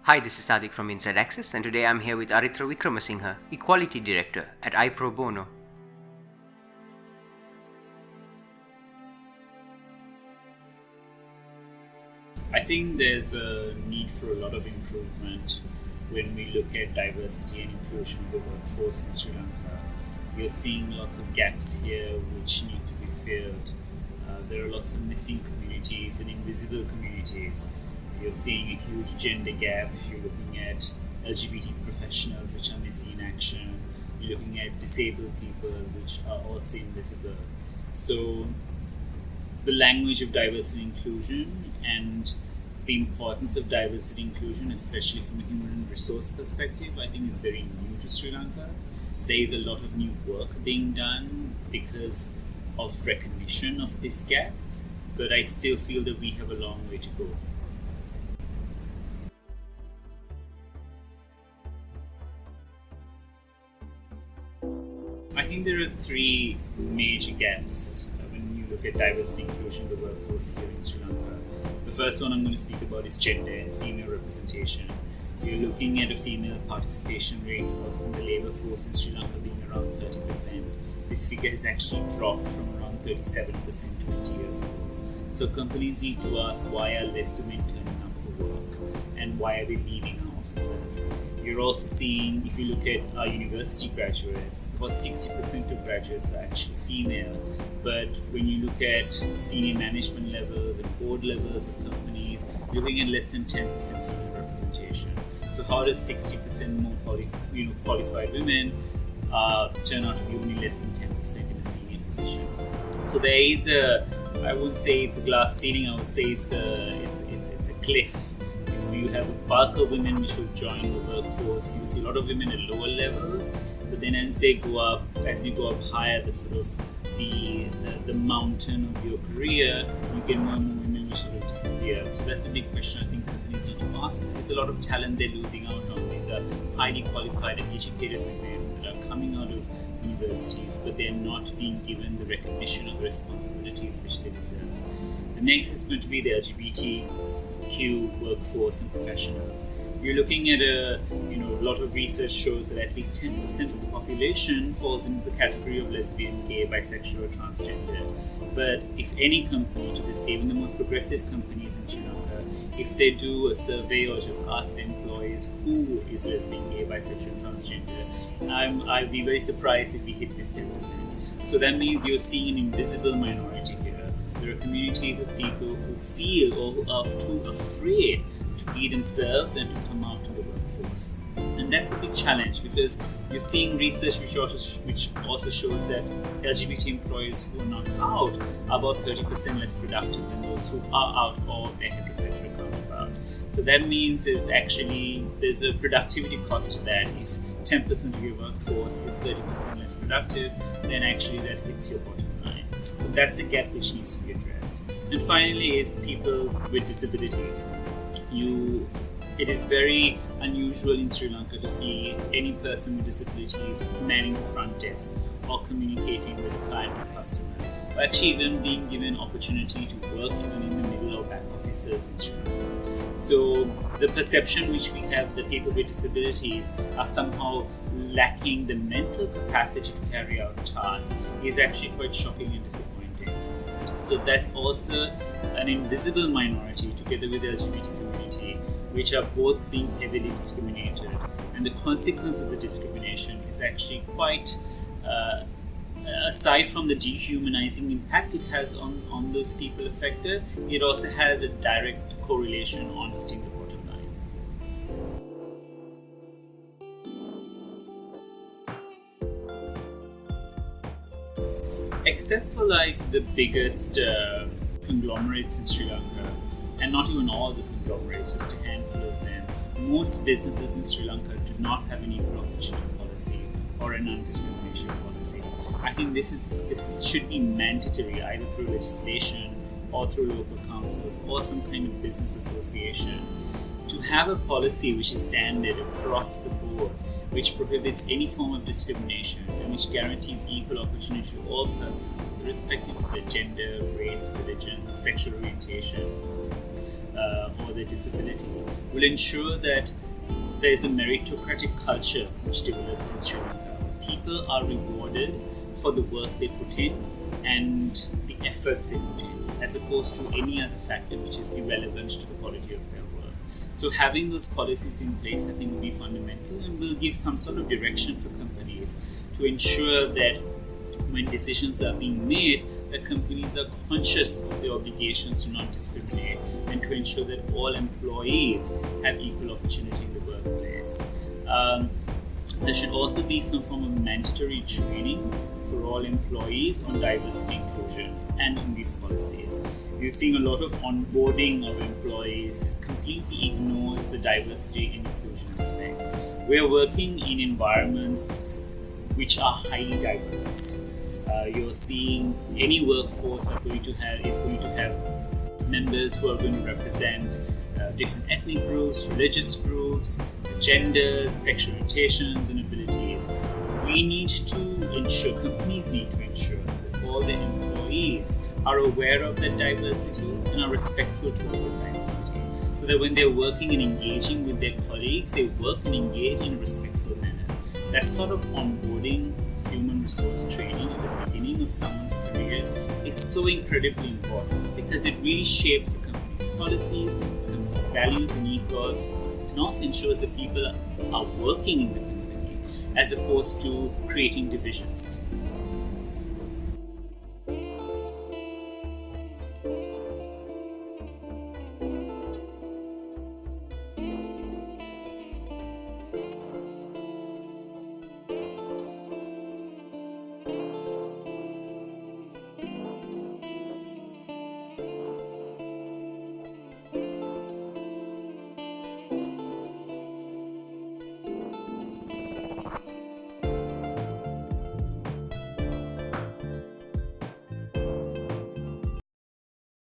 Hi, this is Sadik from Inside Access, and today I'm here with Aritha Wickramasinghe, Equality Director at iProbono. I think there's a need for a lot of improvement when we look at diversity and inclusion of the workforce in Sri Lanka. We are seeing lots of gaps here which need to be filled. There are lots of missing communities and invisible communities. You're seeing a huge gender gap. You're looking at LGBT professionals which are missing in action. You're looking at disabled people which are also invisible. So the language of diversity and inclusion and the importance of diversity and inclusion, especially from a human resource perspective, I think is very new to Sri Lanka. There is a lot of new work being done because of recognition of this gap, but I still feel that we have a long way to go. I think there are three major gaps when you look at diversity and inclusion of the workforce here in Sri Lanka. The first one I'm going to speak about is gender and female representation. You're looking at a female participation rate of the labour force in Sri Lanka being around 30%. This figure has actually dropped from around 37% 20 years ago. So companies need to ask, why are less women turning up for work and why are they leaving our offices? You're also seeing, if you look at our university graduates, about 60% of graduates are actually female. But when you look at senior management levels and board levels of companies, you're looking at less than 10% female representation. So how does 60% more qualified women turn out to be only less than 10% in a senior position? So there is I wouldn't say it's a glass ceiling. I would say it's a cliff. You have a bulk of women which will join the workforce. You see a lot of women at lower levels, but then as you go up higher, the mountain of your career, you get more and more women which will disappear. So that's a big question I think companies need to ask. There's a lot of talent they're losing out on. These are highly qualified and educated women that are coming out of universities, but they're not being given the recognition of the responsibilities which they deserve. The next is going to be the LGBTQ workforce and professionals. You're looking at a lot of research shows that at least 10% of the population falls into the category of lesbian, gay, bisexual, or transgender. But if any company to this day, even the most progressive companies in Sri Lanka, if they do a survey or just ask the employees who is lesbian, gay, bisexual, transgender, I'd be very surprised if we hit this 10%. So that means you're seeing an invisible minority here. There are communities of people who feel or who are too afraid to be themselves and to come out to the workforce. And that's a big challenge because you're seeing research which also shows that LGBT employees who are not out are about 30% less productive than those who are out or their heterosexual counterpart. So that means there's a productivity cost to that. If 10% of your workforce is 30% less productive, then actually that hits your bottom line. So that's a gap which needs to be addressed. And finally is people with disabilities. It is very unusual in Sri Lanka to see any person with disabilities manning the front desk or communicating with a client or customer, or actually even being given opportunity to work even in the middle or back offices in Sri Lanka. So the perception which we have that people with disabilities are somehow lacking the mental capacity to carry out tasks is actually quite shocking and disappointing. So that's also an invisible minority together with the LGBT community, which are both being heavily discriminated. And the consequence of the discrimination is actually quite, aside from the dehumanizing impact it has on those people affected, it also has a direct correlation on hitting the bottom line. Except for the biggest conglomerates in Sri Lanka, and not even all the conglomerates, just a handful of them, most businesses in Sri Lanka do not have an equal opportunity policy or a non-discrimination policy. I think this should be mandatory either through legislation or through local councils or some kind of business association to have a policy which is standard across the board, which prohibits any form of discrimination and which guarantees equal opportunity to all persons, irrespective of their gender, race, religion, sexual orientation, or their disability will ensure that there is a meritocratic culture which develops in Sri Lanka. People are rewarded for the work they put in and the efforts they put in, as opposed to any other factor which is irrelevant to the quality of their work. So having those policies in place, I think, will be fundamental and will give some sort of direction for companies to ensure that when decisions are being made, that companies are conscious of their obligations to not discriminate and to ensure that all employees have equal opportunity in the workplace. There should also be some form of mandatory training for all employees on diversity inclusion and in these policies. You're seeing a lot of onboarding of employees completely ignores the diversity and inclusion aspect. We are working in environments which are highly diverse. You're seeing any workforce is going to have members who are going to represent different ethnic groups, religious groups, genders, sexual orientations and abilities. We need to ensure, companies need to ensure that all their employees are aware of that diversity and are respectful towards that diversity. So that when they're working and engaging with their colleagues, they work and engage in a respectful manner. That sort of onboarding human resource training at the beginning of someone's career is so incredibly important because it really shapes the company's policies, the company's values and ethos, and also ensures that people are working in the company as opposed to creating divisions.